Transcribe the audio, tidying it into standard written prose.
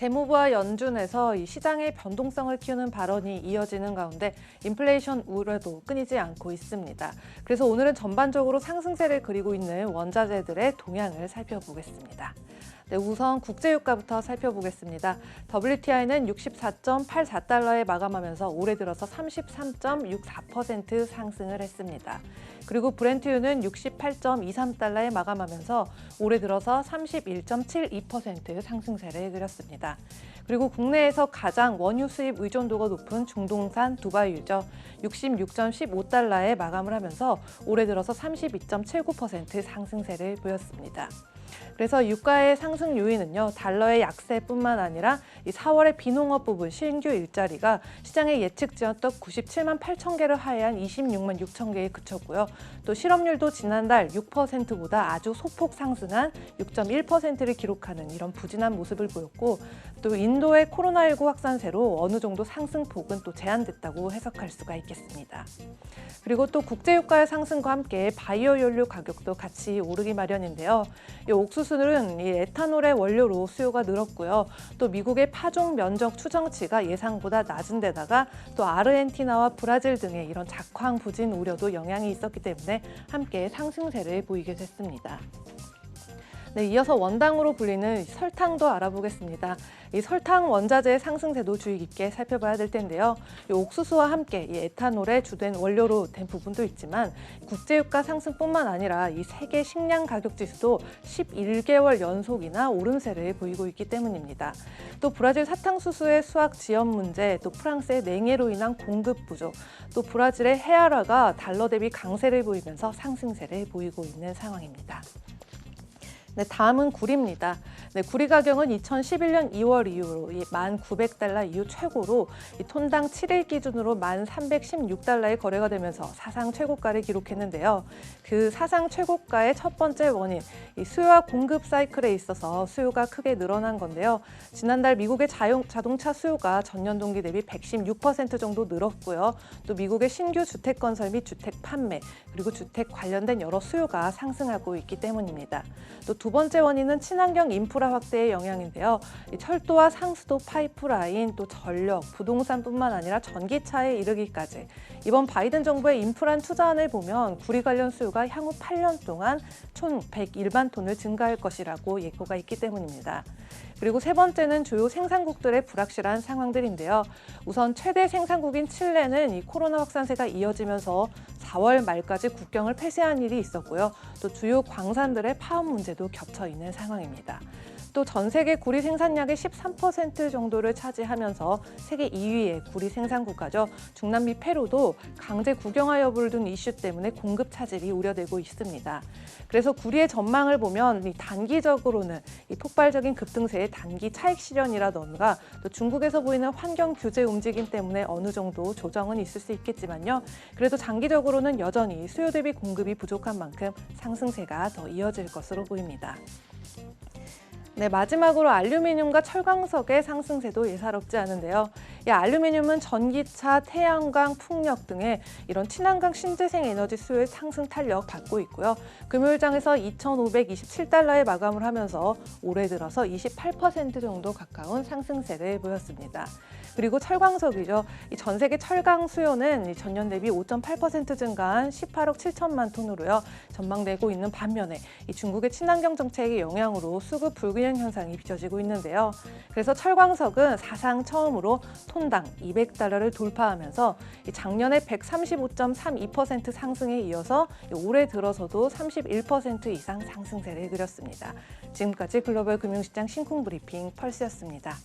재무부와 연준에서 이 시장의 변동성을 키우는 발언이 이어지는 가운데 인플레이션 우려도 끊이지 않고 있습니다. 그래서 오늘은 전반적으로 상승세를 그리고 있는 원자재들의 동향을 살펴보겠습니다. 네, 우선 국제유가부터 살펴보겠습니다. WTI는 64.84달러에 마감하면서 올해 들어서 33.64% 상승을 했습니다. 그리고 브렌트유는 68.23달러에 마감하면서 올해 들어서 31.72% 상승세를 그렸습니다. 그리고 국내에서 가장 원유 수입 의존도가 높은 중동산 두바이유죠. 66.15달러에 마감을 하면서 올해 들어서 32.79% 상승세를 보였습니다. 그래서 유가의 상승 요인은요, 달러의 약세뿐만 아니라 이 4월의 비농업 부분 신규 일자리가 시장의 예측지였던 97만 8천 개를 하회한 26만 6천 개에 그쳤고요. 또 실업률도 지난달 6%보다 아주 소폭 상승한 6.1%를 기록하는 이런 부진한 모습을 보였고, 또 인도의 코로나19 확산세로 어느 정도 상승폭은 또 제한됐다고 해석할 수가 있겠습니다. 그리고 또 국제유가의 상승과 함께 바이오 연료 가격도 같이 오르기 마련인데요. 이 옥수수는 이 에탄올의 원료로 수요가 늘었고요. 또 미국의 파종 면적 추정치가 예상보다 낮은 데다가 또 아르헨티나와 브라질 등의 이런 작황 부진 우려도 영향이 있었기 때문에 함께 상승세를 보이게 됐습니다. 네, 이어서 원당으로 불리는 설탕도 알아보겠습니다. 이 설탕 원자재의 상승세도 주의 깊게 살펴봐야 될 텐데요. 이 옥수수와 함께 이 에탄올의 주된 원료로 된 부분도 있지만 국제유가 상승뿐만 아니라 이 세계 식량 가격 지수도 11개월 연속이나 오름세를 보이고 있기 때문입니다. 또 브라질 사탕수수의 수확 지연 문제, 또 프랑스의 냉해로 인한 공급 부족, 또 브라질의 헤아라가 달러 대비 강세를 보이면서 상승세를 보이고 있는 상황입니다. 네, 다음은 굴입니다. 네, 구리 가격은 2011년 2월 이후로 1,900달러 이후 최고로 톤당 7일 기준으로 1,316달러에 거래가 되면서 사상 최고가를 기록했는데요. 그 사상 최고가의 첫 번째 원인, 이 수요와 공급 사이클에 있어서 수요가 크게 늘어난 건데요. 지난달 미국의 자동차 수요가 전년 동기 대비 116% 정도 늘었고요. 또 미국의 신규 주택 건설 및 주택 판매, 그리고 주택 관련된 여러 수요가 상승하고 있기 때문입니다. 또 두 번째 원인은 친환경 인프라 확대의 영향인데요. 철도와 상수도 파이프라인, 또 전력, 부동산뿐만 아니라 전기차에 이르기까지 이번 바이든 정부의 인프라 투자안을 보면 구리 관련 수요가 향후 8년 동안 총 101만 톤을 증가할 것이라고 예고가 있기 때문입니다. 그리고 세 번째는 주요 생산국들의 불확실한 상황들인데요. 우선 최대 생산국인 칠레는 이 코로나 확산세가 이어지면서 4월 말까지 국경을 폐쇄한 일이 있었고요. 또 주요 광산들의 파업 문제도 겹쳐 있는 상황입니다. 또 전 세계 구리 생산량의 13% 정도를 차지하면서 세계 2위의 구리 생산 국가죠. 중남미 페루도 강제 국영화 여부를 둔 이슈 때문에 공급 차질이 우려되고 있습니다. 그래서 구리의 전망을 보면 단기적으로는 폭발적인 급등세의 단기 차익 실현이라던가 또 중국에서 보이는 환경 규제 움직임 때문에 어느 정도 조정은 있을 수 있겠지만요. 그래도 장기적으로는 여전히 수요 대비 공급이 부족한 만큼 상승세가 더 이어질 것으로 보입니다. 네, 마지막으로 알루미늄과 철광석의 상승세도 예사롭지 않은데요. 이 알루미늄은 전기차, 태양광, 풍력 등의 이런 친환경 신재생 에너지 수요의 상승 탄력 받고 있고요. 금요일장에서 2,527달러에 마감을 하면서 올해 들어서 28% 정도 가까운 상승세를 보였습니다. 그리고 철광석이죠. 이 전 세계 철강 수요는 전년 대비 5.8% 증가한 18억 7천만 톤으로요. 전망되고 있는 반면에 이 중국의 친환경 정책의 영향으로 수급 불균형 현상이 빚어지고 있는데요. 그래서 철광석은 사상 처음으로 톤당 200달러를 돌파하면서 작년에 135.32% 상승에 이어서 올해 들어서도 31% 이상 상승세를 그렸습니다. 지금까지 글로벌 금융시장 신쿵 브리핑 펄스였습니다.